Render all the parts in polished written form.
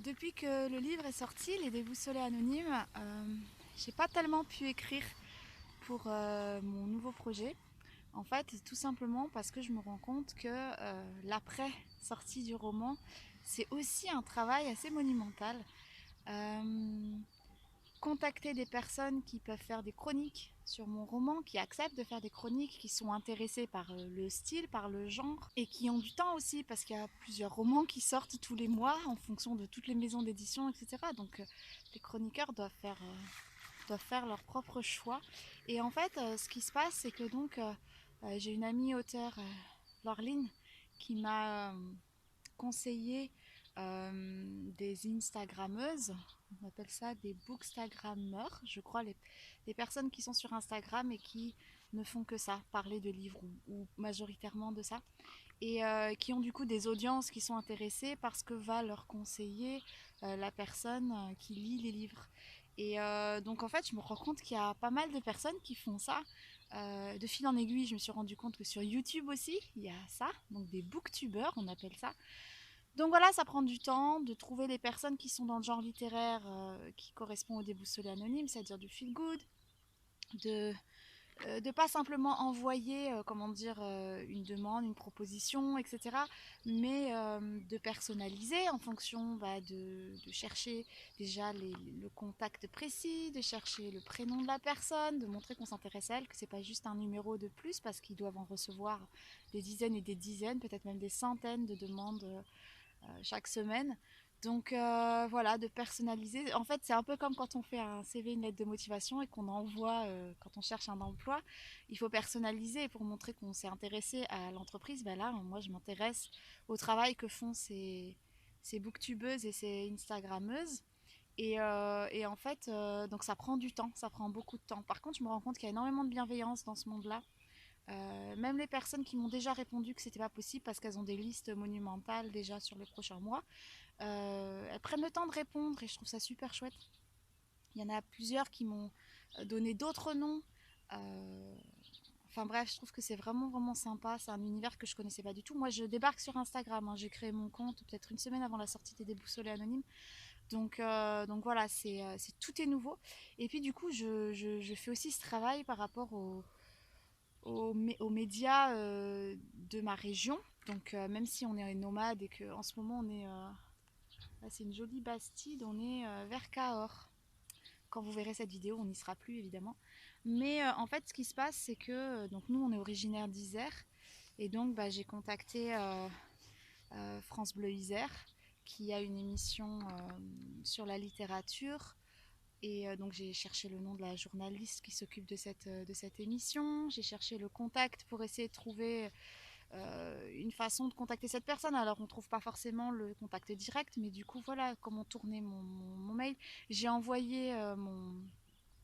Depuis que le livre est sorti, Les Déboussolés anonymes, j'ai pas tellement pu écrire pour mon nouveau projet. En fait, tout simplement parce que je me rends compte que l'après-sortie du roman, c'est aussi un travail assez monumental. Euh, Contacter des personnes qui peuvent faire des chroniques sur mon roman, qui acceptent de faire des chroniques, qui sont intéressées par le style, par le genre, et qui ont du temps aussi, parce qu'il y a plusieurs romans qui sortent tous les mois en fonction de toutes les maisons d'édition, etc. Donc les chroniqueurs doivent faire leur propre choix. Et en fait, ce qui se passe, c'est que donc j'ai une amie auteure, Laureline, qui m'a conseillé des Instagrammeuses, on appelle ça des bookstagrammeurs, je crois, les personnes qui sont sur Instagram et qui ne font que ça, parler de livres ou majoritairement de ça, et qui ont du coup des audiences qui sont intéressées parce que va leur conseiller la personne qui lit les livres. Et donc en fait, je me rends compte qu'il y a pas mal de personnes qui font ça. De fil en aiguille, je me suis rendu compte que sur YouTube aussi, il y a ça, donc des booktubeurs, on appelle ça. Donc voilà, ça prend du temps de trouver les personnes qui sont dans le genre littéraire qui correspond au déboussolé anonyme, c'est-à-dire du feel good, de pas simplement envoyer comment dire une demande, une proposition, etc. Mais de personnaliser en fonction de chercher déjà le contact précis, de chercher le prénom de la personne, de montrer qu'on s'intéresse à elle, que c'est pas juste un numéro de plus parce qu'ils doivent en recevoir des dizaines et des dizaines, peut-être même des centaines de demandes chaque semaine. Donc voilà, de personnaliser. En fait, c'est un peu comme quand on fait un CV, une lettre de motivation et qu'on envoie quand on cherche un emploi. Il faut personnaliser pour montrer qu'on s'est intéressé à l'entreprise. Ben là, moi, je m'intéresse au travail que font ces booktubeuses et ces instagrammeuses. Et en fait, donc ça prend du temps, ça prend beaucoup de temps. Par contre, je me rends compte qu'il y a énormément de bienveillance dans ce monde-là. Même les personnes qui m'ont déjà répondu que c'était pas possible parce qu'elles ont des listes monumentales déjà sur les prochains mois, elles prennent le temps de répondre et je trouve ça super chouette. Il y en a plusieurs qui m'ont donné d'autres noms. Euh, Enfin bref, je trouve que c'est vraiment vraiment sympa. C'est un univers que je connaissais pas du tout. Moi, je débarque sur Instagram, hein. J'ai créé mon compte peut-être une semaine avant la sortie des Déboussolés anonymes. Donc voilà, tout est nouveau. Et puis du coup, je fais aussi ce travail par rapport aux médias de ma région. Donc même si on est nomade et qu'en ce moment on est... là, c'est une jolie bastide, on est vers Cahors. Quand vous verrez cette vidéo, on n'y sera plus évidemment. Mais en fait, ce qui se passe, c'est que donc nous, on est originaire d'Isère. Et donc, j'ai contacté France Bleu Isère, qui a une émission sur la littérature. Et donc j'ai cherché le nom de la journaliste qui s'occupe de cette émission. J'ai cherché le contact pour essayer de trouver une façon de contacter cette personne. Alors on trouve pas forcément le contact direct, mais du coup voilà comment tourner mon mail. J'ai envoyé mon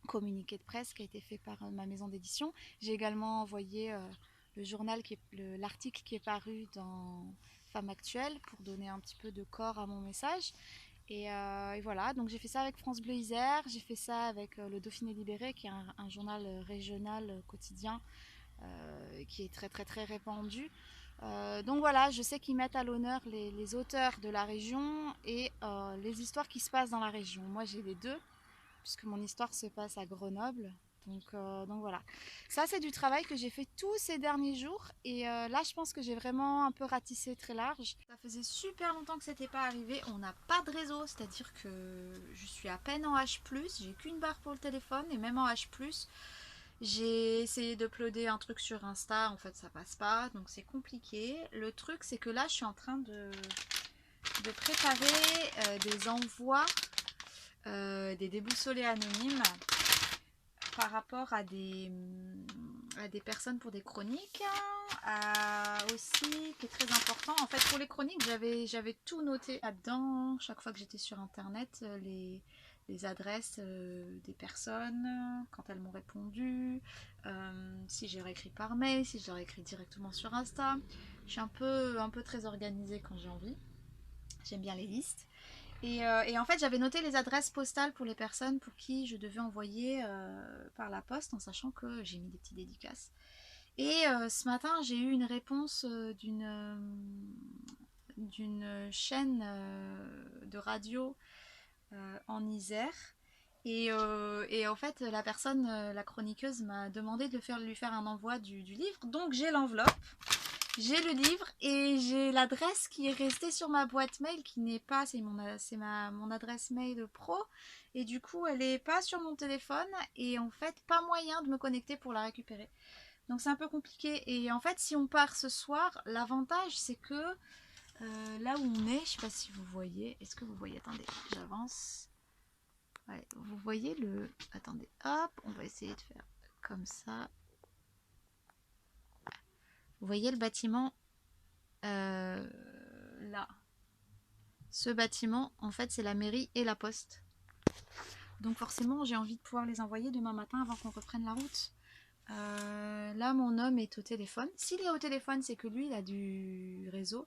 communiqué de presse qui a été fait par ma maison d'édition. J'ai également envoyé le journal l'article qui est paru dans Femme Actuelle pour donner un petit peu de corps à mon message. Et voilà, donc j'ai fait ça avec France Bleu Isère, j'ai fait ça avec le Dauphiné Libéré, qui est un journal régional quotidien qui est très très très répandu. Donc voilà, je sais qu'ils mettent à l'honneur les auteurs de la région et les histoires qui se passent dans la région. Moi j'ai les deux, puisque mon histoire se passe à Grenoble. Donc voilà. Ça, c'est du travail que j'ai fait tous ces derniers jours. Et là, je pense que j'ai vraiment un peu ratissé très large. Ça faisait super longtemps que c'était pas arrivé. On n'a pas de réseau, c'est-à-dire que je suis à peine en H+. J'ai qu'une barre pour le téléphone et même en H+. J'ai essayé d'uploader un truc sur Insta, en fait ça passe pas, donc c'est compliqué. Le truc c'est que là je suis en train de préparer des envois des déboussolés anonymes par rapport à des personnes pour des chroniques. Aussi, qui est très important, en fait pour les chroniques j'avais tout noté là-dedans, chaque fois que j'étais sur internet, les adresses des personnes, quand elles m'ont répondu, si j'ai réécrit par mail, si j'ai réécrit directement sur Insta. Je suis un peu très organisée quand j'ai envie, j'aime bien les listes. Et en fait, j'avais noté les adresses postales pour les personnes pour qui je devais envoyer par la poste, en sachant que j'ai mis des petits dédicaces. Et ce matin, j'ai eu une réponse d'une chaîne de radio en Isère. Et en fait, la personne, la chroniqueuse, m'a demandé de lui faire un envoi du livre. Donc j'ai l'enveloppe, j'ai le livre et j'ai l'adresse qui est restée sur ma boîte mail, qui n'est pas, c'est mon adresse mail pro. Et du coup, elle n'est pas sur mon téléphone et en fait, pas moyen de me connecter pour la récupérer. Donc c'est un peu compliqué. Et en fait, si on part ce soir, l'avantage c'est que là où on est, je sais pas si vous voyez, est-ce que vous voyez, attendez, j'avance. Ouais, vous voyez le... Attendez, hop, on va essayer de faire comme ça. Vous voyez le bâtiment là. Ce bâtiment, en fait, c'est la mairie et la poste. Donc forcément, j'ai envie de pouvoir les envoyer demain matin avant qu'on reprenne la route. Là, mon homme est au téléphone. S'il est au téléphone, c'est que lui, il a du réseau.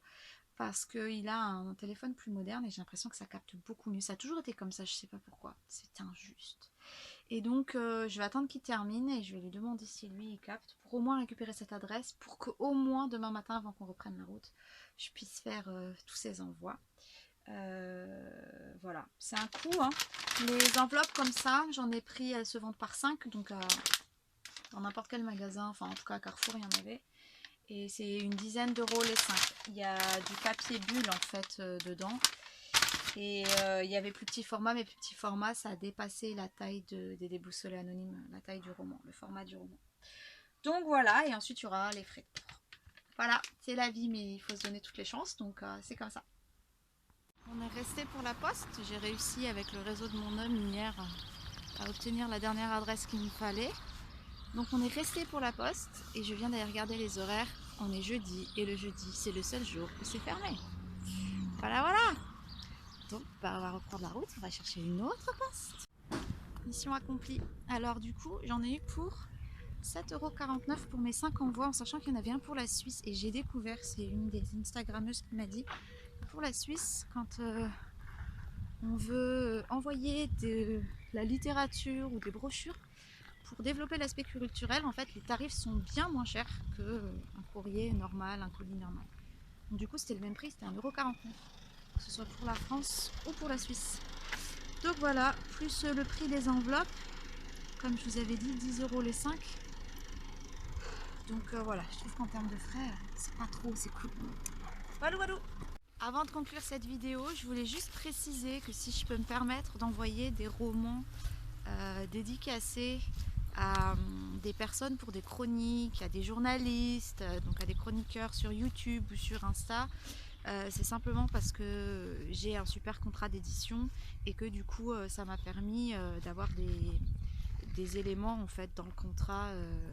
Parce qu'il a un téléphone plus moderne et j'ai l'impression que ça capte beaucoup mieux. Ça a toujours été comme ça, je sais pas pourquoi. C'est injuste. Et donc, je vais attendre qu'il termine et je vais lui demander si lui, il capte pour au moins récupérer cette adresse pour qu'au moins demain matin, avant qu'on reprenne la route, je puisse faire tous ces envois. Voilà, c'est un coût. Hein. Les enveloppes comme ça, j'en ai pris, elles se vendent par 5, donc dans n'importe quel magasin, enfin en tout cas à Carrefour, il y en avait. Et c'est une dizaine d'euros les 5. Il y a du papier bulle en fait dedans. Et il y avait plus petit format, mais plus petit format, ça a dépassé la taille des déboussolés anonymes, la taille du roman, le format du roman. Donc voilà, et ensuite il y aura les frais de port. Voilà, c'est la vie, mais il faut se donner toutes les chances, donc c'est comme ça. On est resté pour la poste. J'ai réussi avec le réseau de mon homme hier à obtenir la dernière adresse qu'il me fallait. Donc on est resté pour la poste et je viens d'aller regarder les horaires. On est jeudi et le jeudi c'est le seul jour où c'est fermé. Voilà, voilà. Donc bah, on va reprendre la route, on va chercher une autre poste. Mission accomplie. Alors du coup j'en ai eu pour 7,49 € pour mes 5 envois en sachant qu'il y en avait un pour la Suisse et j'ai découvert, c'est une des Instagrammeuses qui m'a dit, pour la Suisse quand on veut envoyer de la littérature ou des brochures, pour développer l'aspect culturel, en fait, les tarifs sont bien moins chers qu'un courrier normal, un colis normal. Donc, du coup, c'était le même prix, c'était 1,49 €, que ce soit pour la France ou pour la Suisse. Donc voilà, plus le prix des enveloppes, comme je vous avais dit, 10 € les 5. Donc voilà, je trouve qu'en termes de frais, c'est pas trop, c'est cool. Walou walou. Avant de conclure cette vidéo, je voulais juste préciser que si je peux me permettre d'envoyer des romans dédicacés à des personnes pour des chroniques, à des journalistes, donc à des chroniqueurs sur YouTube ou sur Insta, c'est simplement parce que j'ai un super contrat d'édition et que du coup ça m'a permis d'avoir des éléments en fait dans le contrat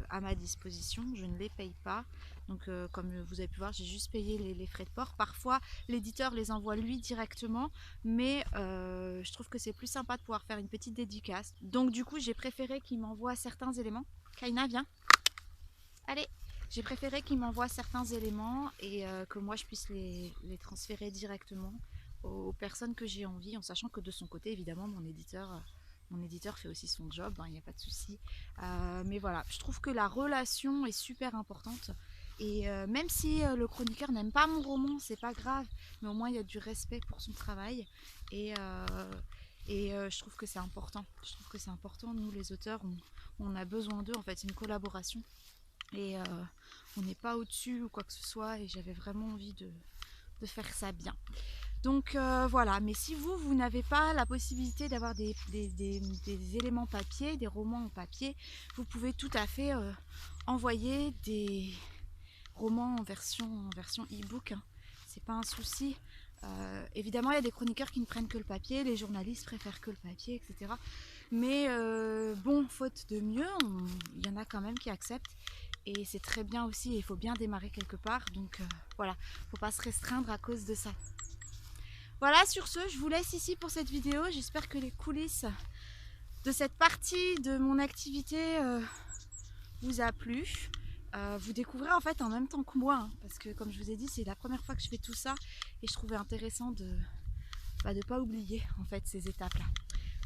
à ma disposition. Je ne les paye pas, donc comme vous avez pu voir, j'ai juste payé les frais de port. Parfois l'éditeur les envoie lui directement, mais je trouve que c'est plus sympa de pouvoir faire une petite dédicace. Donc du coup j'ai préféré qu'il m'envoie certains éléments. Kaina, viens. Allez, j'ai préféré qu'il m'envoie certains éléments et que moi je puisse les transférer directement aux personnes que j'ai envie, en sachant que de son côté évidemment mon éditeur fait aussi son job, il n'y a pas de souci. Mais voilà, je trouve que la relation est super importante. Et même si le chroniqueur n'aime pas mon roman, c'est pas grave, mais au moins il y a du respect pour son travail. Et je trouve que c'est important. Je trouve que c'est important. Nous les auteurs, on a besoin d'eux. En fait, c'est une collaboration. Et on n'est pas au-dessus ou quoi que ce soit. Et j'avais vraiment envie de faire ça bien. Donc voilà, mais si vous n'avez pas la possibilité d'avoir des éléments papier, des romans en papier, vous pouvez tout à fait envoyer des romans en version e-book, hein. C'est pas un souci. Évidemment, il y a des chroniqueurs qui ne prennent que le papier, les journalistes préfèrent que le papier, etc. Mais bon, faute de mieux, il y en a quand même qui acceptent. Et c'est très bien aussi, il faut bien démarrer quelque part. Donc voilà, faut pas se restreindre à cause de ça. Voilà, sur ce, je vous laisse ici pour cette vidéo. J'espère que les coulisses de cette partie de mon activité vous a plu. Vous découvrez en fait en même temps que moi, hein, parce que comme je vous ai dit, c'est la première fois que je fais tout ça et je trouvais intéressant de ne pas oublier en fait ces étapes-là.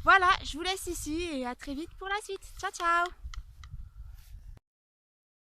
Voilà, je vous laisse ici et à très vite pour la suite. Ciao, ciao!